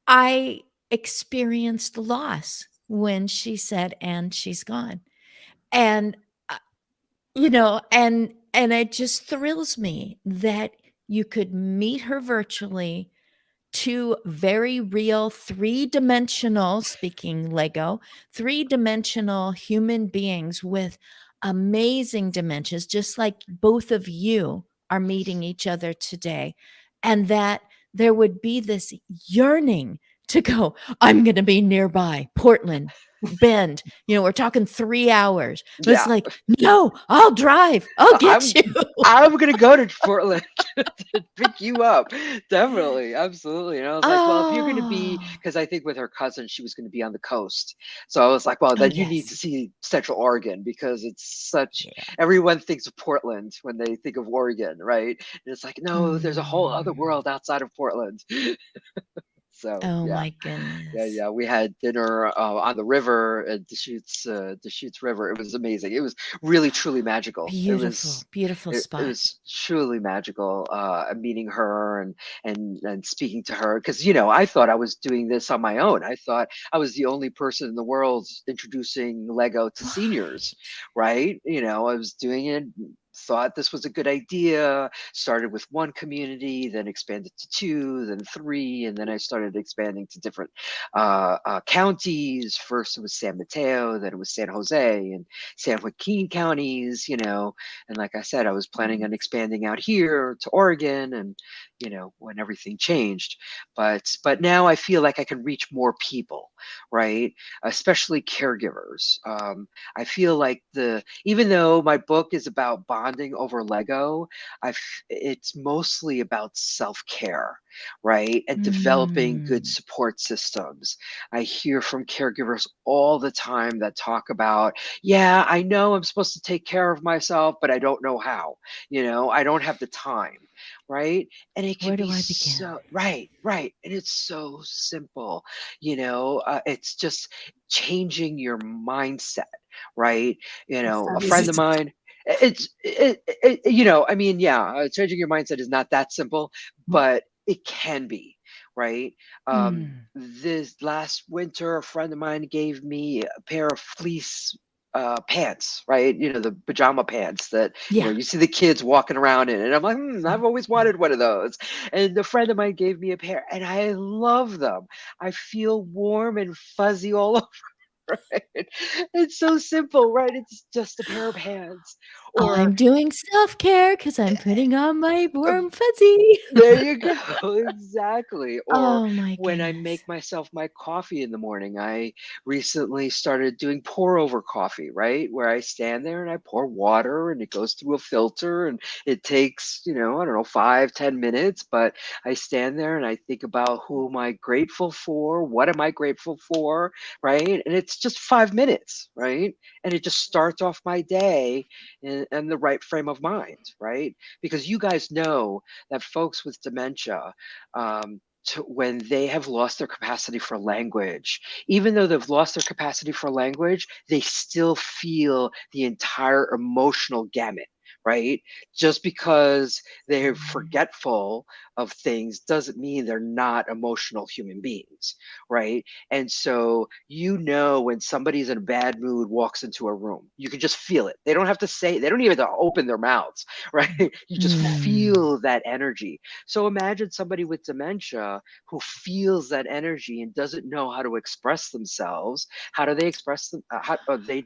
I experienced loss when she said, and she's gone. And you know, and it just thrills me that you could meet her virtually, two very real three-dimensional, speaking Lego, three-dimensional human beings with amazing dimensions, just like both of you are meeting each other today. And that there would be this yearning to go, I'm going to be nearby, Portland, Bend. You know, we're talking 3 hours. But it's Yeah, like, no, I'll drive. I'll get I'm you. I'm gonna go to Portland to pick you up. Definitely, absolutely. And I was like, well, if you're gonna be, Oh, because I think with her cousin, she was gonna be on the coast. So I was like, well, oh, then you need yes. to see Central Oregon because it's such, Yeah. everyone thinks of Portland when they think of Oregon, right? And it's like, no, there's a whole other Mm. world outside of Portland. So Oh yeah. my Yeah, goodness. yeah. We had dinner on the river at Deschutes River. It was amazing. It was really, truly magical. Beautiful, beautiful It spot. was truly magical meeting her and speaking to her because I thought I was doing this on my own. I thought I was the only person in the world introducing Lego to seniors, Right. right? I was doing it. Thought this was a good idea, started with one community, then expanded to two, then three, and then I started expanding to different counties. First it was San Mateo, then it was San Jose and San Joaquin counties, and like I said, I was planning on expanding out here to Oregon, and when everything changed. But now I feel like I can reach more people, right? Especially caregivers. I feel like even though my book is about bonding over Lego, it's mostly about self-care, right? And developing good Mm. support systems. I hear from caregivers all the time that talk about, yeah, I know I'm supposed to take care of myself, but I don't know how. I don't have the time, right? And it can Where be do I begin? so right, right. And it's so simple. It's just changing your mindset, right? It's A not easy friend of to. mine, I mean, yeah, changing your mindset is not that simple, but it can be, right? Mm. This last winter, a friend of mine gave me a pair of fleece pants, right? The pajama pants that, Yeah. you see the kids walking around in. And I'm like, I've always wanted one of those. And a friend of mine gave me a pair and I love them. I feel warm and fuzzy all over. Right? It's so simple, right? It's just a pair of pants. Or I'm doing self-care because 'cause I'm putting on my uh, warm fuzzy. there you go. Exactly. Or Oh my when I goodness. make myself my coffee in the morning, I recently started doing pour over coffee, right? Where I stand there and I pour water and it goes through a filter and it takes, I don't know, 5, 10 minutes, but I stand there and I think about who am I grateful for? What am I grateful for? Right. And it's just 5 minutes, right? And it just starts off my day in the right frame of mind, right? Because you guys know that folks with dementia, when they have lost their capacity for language, even though they've lost their capacity for language, they still feel the entire emotional gamut, right? Just because they're Mm. forgetful of things doesn't mean they're not emotional human beings, right? And so, when somebody's in a bad mood walks into a room, you can just feel it. They don't have to say, they don't even have to open their mouths, right? You just Mm. feel that energy. So imagine somebody with dementia who feels that energy and doesn't know how to express themselves. How do they express them? How they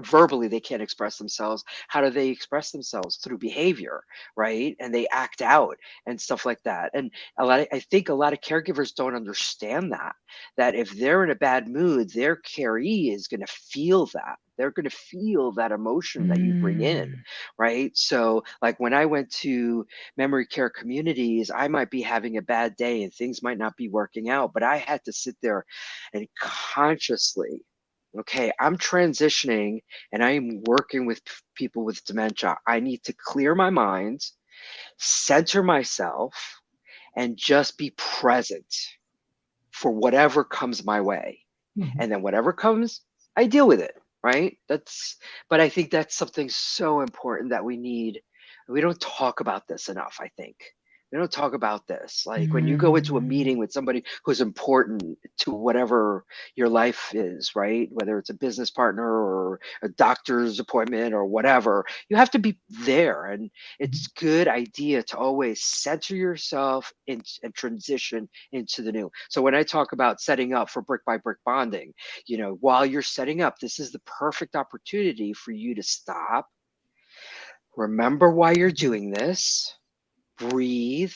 verbally they can't express themselves. How do they express themselves? Through behavior, right? And they act out and stuff like that. And I think a lot of caregivers don't understand that if they're in a bad mood, their caree is going to feel that. They're going to feel that emotion that you bring in, Mm. right? So, like when I went to memory care communities, I might be having a bad day and things might not be working out, but I had to sit there and consciously, okay, I'm transitioning and I'm working with people with dementia. I need to clear my mind, center myself, and just be present for whatever comes my way. Mhm. And then whatever comes, I deal with it, right? But I think that's something so important that we need. We don't talk about this enough, I think, We don't talk about this. Like when you go into a meeting with somebody who's important to whatever your life is, right? Whether it's a business partner or a doctor's appointment or whatever, you have to be there. And it's good idea to always center yourself and transition into the new. So when I talk about setting up for brick by brick bonding, while you're setting up, this is the perfect opportunity for you to stop, remember why you're doing this, breathe.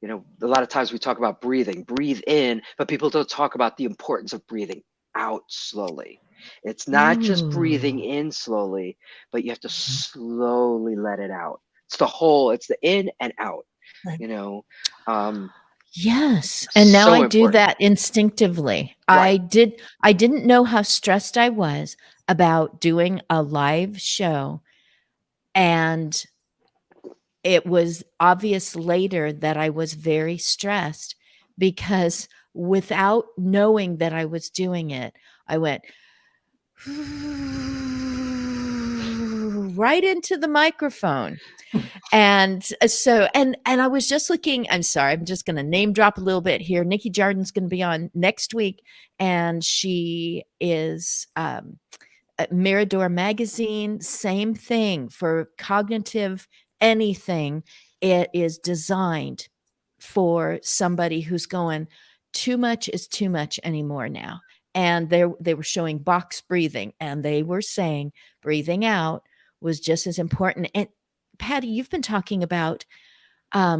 A lot of times we talk about breathing, breathe in, but people don't talk about the importance of breathing out slowly. It's not just breathing Ooh. in slowly, but you have to slowly let it out. It's the in and out, Right. you know. Um, Yes, and now I so do important. that instinctively. Right. I didn't know how stressed I was about doing a live show, and it was obvious later that I was very stressed because without knowing that I was doing it, I went right into the microphone. And and I was just looking, I'm sorry, I'm just going to name drop a little bit here. Nikki Jarden's going to be on next week, and she is Mirador Magazine, same thing for cognitive anything. It is designed for somebody who's going, too much is too much anymore now. And they were showing box breathing, and they were saying breathing out was just as important. And Patty, you've been talking about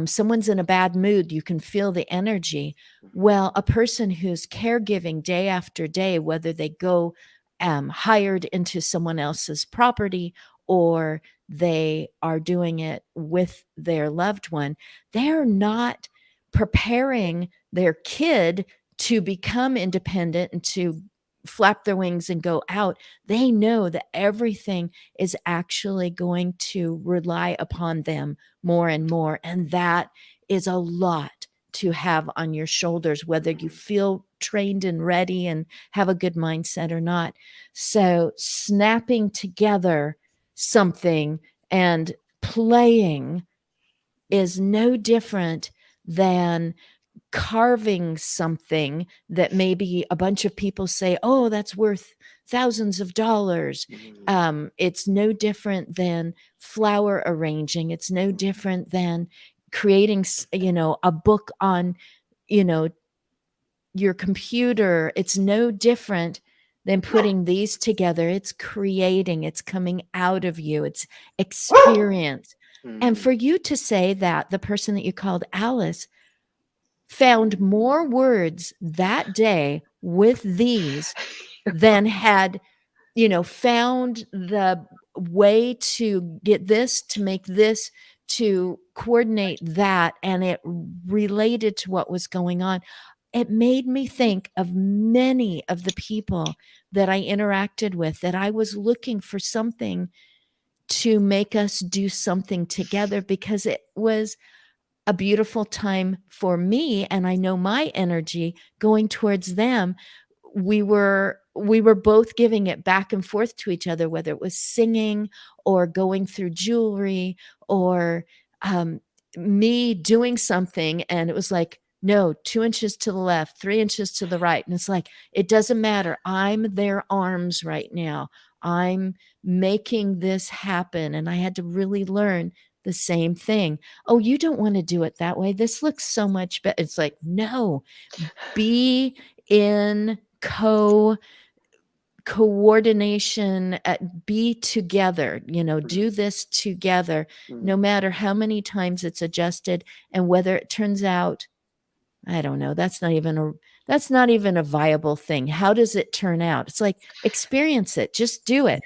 someone's in a bad mood, you can feel the energy. Well, a person who's caregiving day after day, whether they go hired into someone else's property or they are doing it with their loved one, they're not preparing their kid to become independent and to flap their wings and go out. They know that everything is actually going to rely upon them more and more. And that is a lot to have on your shoulders, whether you feel trained and ready and have a good mindset or not. So, snapping together something and playing is no different than carving something that maybe a bunch of people say, oh, that's worth thousands of dollars. It's no different than flower arranging. It's no different than creating, a book on, your computer. It's no different than putting these together. It's creating, it's coming out of you, it's experience. And for you to say that the person that you called Alice found more words that day with these than had, found the way to get this, to make this, to coordinate that, and it related to what was going on. It made me think of many of the people that I interacted with, that I was looking for something to make us do something together, because it was a beautiful time for me, and I know my energy going towards them. We were both giving it back and forth to each other, whether it was singing or going through jewelry or me doing something, and it was like, no, 2 inches to the left, 3 inches to the right, and it's like, it doesn't matter, I'm their arms right now, I'm making this happen. And I had to really learn the same thing. Oh, you don't want to do it that way, this looks so much better. It's like, no, be in coordination, be together, do this together, no matter how many times it's adjusted, and whether it turns out, I don't know, that's not even a viable thing. How does it turn out? It's like, experience it, just do it.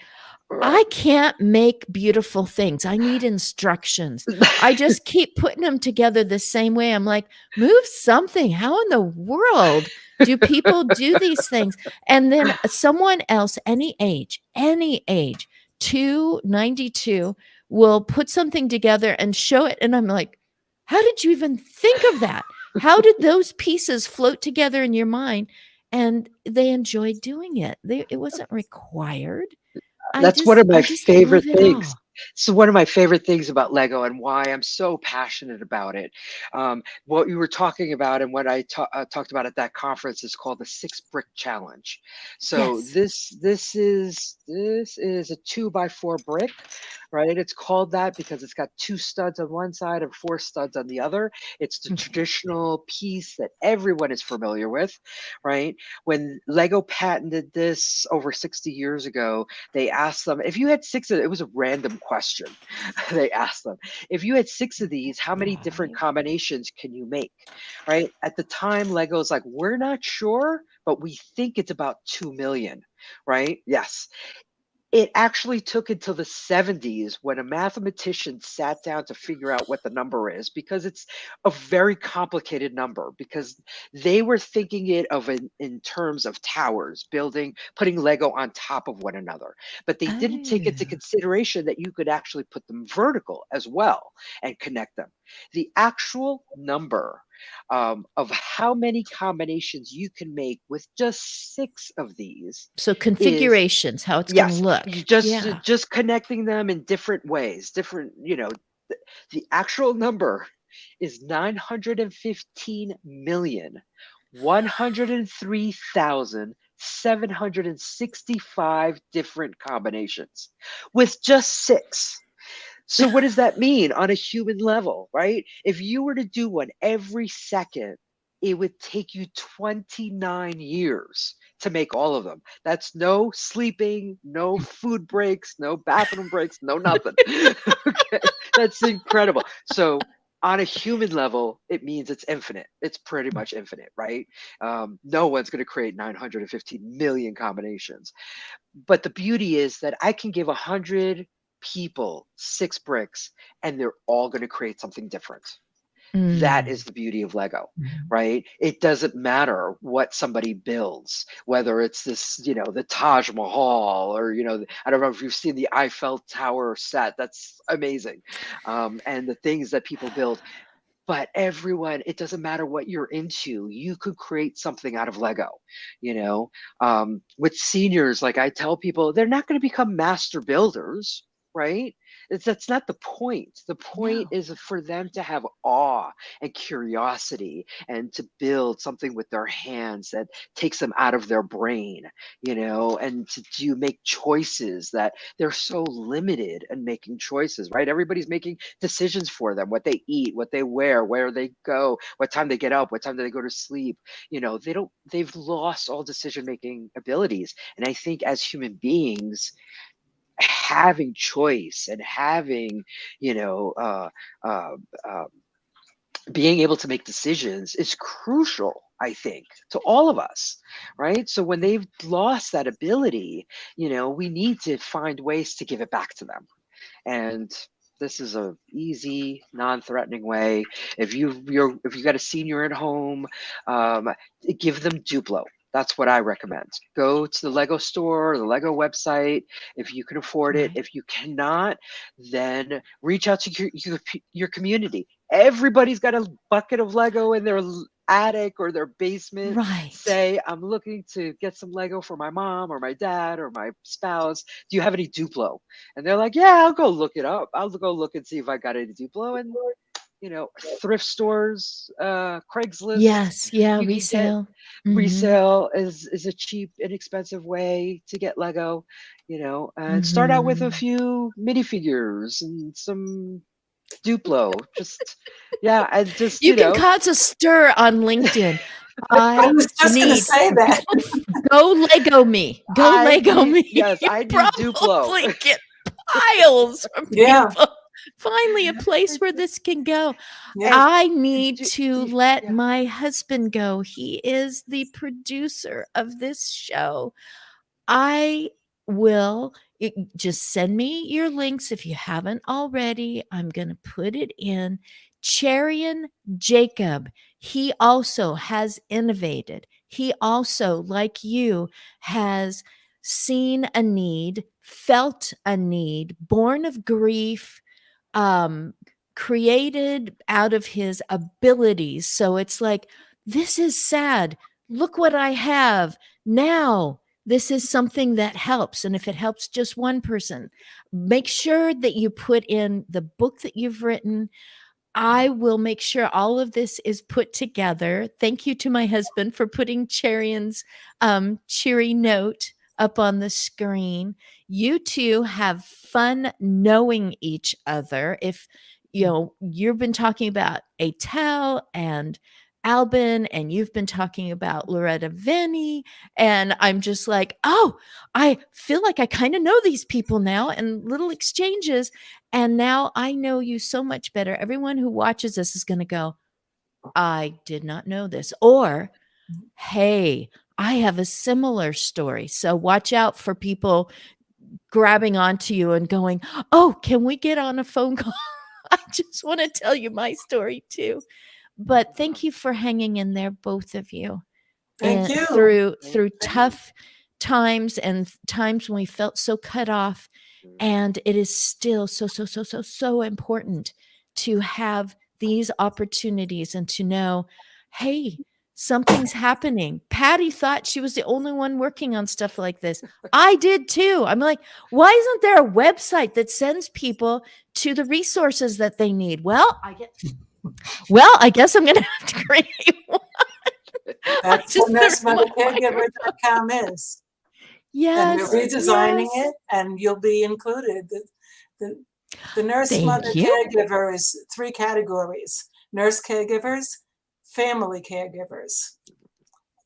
I can't make beautiful things. I need instructions. I just keep putting them together the same way. I'm like, move something. How in the world do people do these things? And then someone else, any age, 292, will put something together and show it. And I'm like, how did you even think of that? How did those pieces float together in your mind? And they enjoyed doing it. It wasn't required. That's one of I my just love favorite it things. all. So one of my favorite things about Lego and why I'm so passionate about it, what you were talking about and what I talked about at that conference is called the 6 brick challenge. So Yes. this is a 2 by 4 brick, right? It's called that because it's got 2 studs on one side and 4 studs on the other. It's the Okay. traditional piece that everyone is familiar with, right? When Lego patented this over 60 years ago, they asked them if you had it was a random question. They asked them if you had 6 of these, how many different Right. combinations can you make? Right at the time, Lego's like, we're not sure, but we think it's about 2 million, right? Yes, it actually took until the 70s when a mathematician sat down to figure out what the number is, because it's a very complicated number, because they were thinking it of in terms of towers, building, putting Lego on top of one another. But they didn't take into Oh. consideration that you could actually put them vertical as well and connect them. The actual number of how many combinations you can make with just 6 of these So is, configurations, how it's gonna yes, you look. just Yeah. just connecting them in different ways, different, the actual number is 915,103,765 different combinations with just 6. So what does that mean on a human level, right? If you were to do one every second, it would take you 29 years to make all of them. That's no sleeping, no food breaks, no bathroom breaks, no nothing. Okay, that's incredible. So on a human level, it means it's infinite. It's pretty much infinite, right? No one's going to create 915 million combinations. But the beauty is that I can give 100 people 6 bricks and they're all going to create something different. That is Mm. the beauty of Lego, Mhm. right? It doesn't matter what somebody builds, whether it's this, the Taj Mahal, or, I don't know if you've seen the Eiffel Tower set. That's amazing. And the things that people build. But everyone, it doesn't matter what you're into, you could create something out of Lego. With seniors, like I tell people, they're not going to become master builders, right? That's not the point. The point No. is for them to have awe and curiosity and to build something with their hands that takes them out of their brain, and to make choices that they're so limited in making choices, right? Everybody's making decisions for them: what they eat, what they wear, where they go, what time they get up, what time do they go to sleep. They've lost all decision making abilities. And I think as human beings, having choice and having, you know, uh, uh, being able to make decisions is crucial, I think, to all of us, right? So when they've lost that ability, we need to find ways to give it back to them. And this is a easy, non-threatening way. If you got a senior at home, um, give them Duplo. That's what I recommend. Go to the Lego store or the Lego website if you can afford it. Right. If you cannot, then reach out to your community. Everybody's got a bucket of Lego in their attic or their basement. Right. Say, I'm looking to get some Lego for my mom or my dad or my spouse. Do you have any Duplo? And they're like, yeah, I'll go look it up. I'll go look and see if I got any Duplo. And, thrift stores, Craigslist, Yes. Yeah, you can get resale. Mhm. resale is a cheap, inexpensive way to get Lego, and start out with a Mhm. few minifigures and some Duplo. Just, yeah, and just, You can cause a stir on LinkedIn. I I was just gonna need say that. go Lego me. Go I Lego need, me. yes, You I need Duplo. probably get piles from Yeah, people. Finally, a place where this can go. yeah. And I need do, to let yeah. my husband go. He is the producer of this show. I will just send me your links if you haven't already. I'm going to put it in. Charian Jacob, he also has innovated. He also, like you, has seen a need, felt a need, born of grief, um, created out of his abilities. So it's like, this is sad. Look what I have now. This is something that helps. And if it helps just one person, make sure that you put in the book that you've written. I will make sure all of this is put together. Thank you to my husband for putting Cherion's cheery note up on the screen. You two have fun knowing each other. If you've been talking about Atel and Albin, and you've been talking about Loretta Vinny, and I'm just like, oh, I feel like I kind of know these people now, and little exchanges. And now I know you so much better. Everyone who watches this is going to go, I did not know this. Or, hey, I have a similar story. So watch out for people grabbing onto you and going, oh, can we get on a phone call? I just want to tell you my story too. But thank you for hanging in there, both of you. Thank And you. through Thank you. tough times and times when we felt so cut off. And it is still so important to have these opportunities and to know, hey, something's happening. Patty thought she was the only one working on stuff like this. I did too. I'm like, why isn't there a website that sends people to the resources that they need? Well, I guess I'm going to have to create one. That's what nursemothercaregiver.com is. And they're redesigning it, and you'll be included. The nurse mother caregiver is 3 categories: nurse caregivers, family caregivers,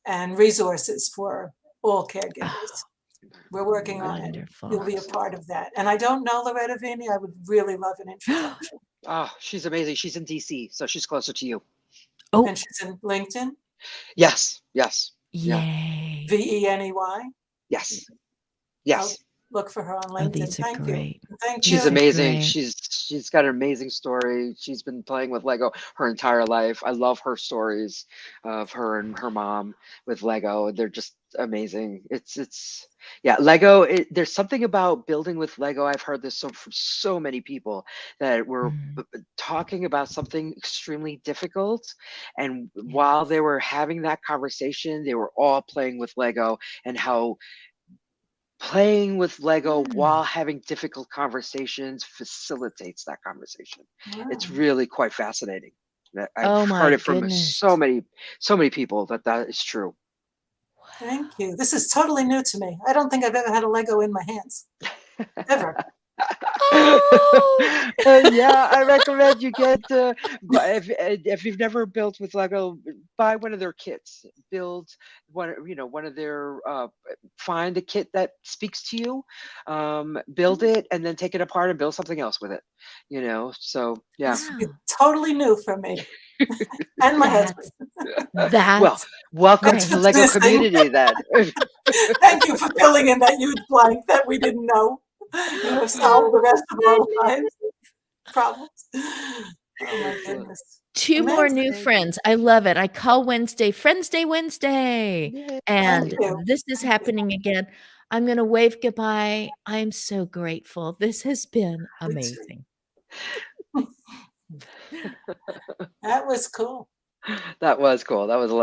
and resources for all caregivers. We're working on it. You'll be a part of that. And I don't know Loretta Vinny. I would really love an introduction. Oh, she's amazing. She's in DC, so she's closer to you. Oh, and she's in LinkedIn? Yes. Yay. VENEY? Yes. I'll look for her on LinkedIn. These are great. Thank you. She's amazing. She's got an amazing story. She's been playing with Lego her entire life. I love her stories of her and her mom with Lego. They're just amazing. Lego. There's something about building with Lego. I've heard this from so many people that were talking about something extremely difficult, and while they were having that conversation, they were all playing with Lego, and how playing with Lego while having difficult conversations facilitates that conversation. Wow. It's really quite fascinating. I've heard it from so many people that is true. Thank you. This is totally new to me. I don't think I've ever had a Lego in my hands. Ever. I recommend you get if you've never built with Lego, buy one of their kits. Build one of their find a kit that speaks to you, build it, and then take it apart and build something else with it. So yeah, it's totally new for me. And my husband. Well, welcome to the Lego community then. Thank you for filling in that huge blank that we didn't know. Solve the rest of our lives problems. Oh my goodness. 2 more new friends. I love it. I call Wednesday Friends Day Wednesday. Yay. And this is happening again. I'm going to wave goodbye. I'm so grateful. This has been amazing. That was cool. That was cool. That was a lot.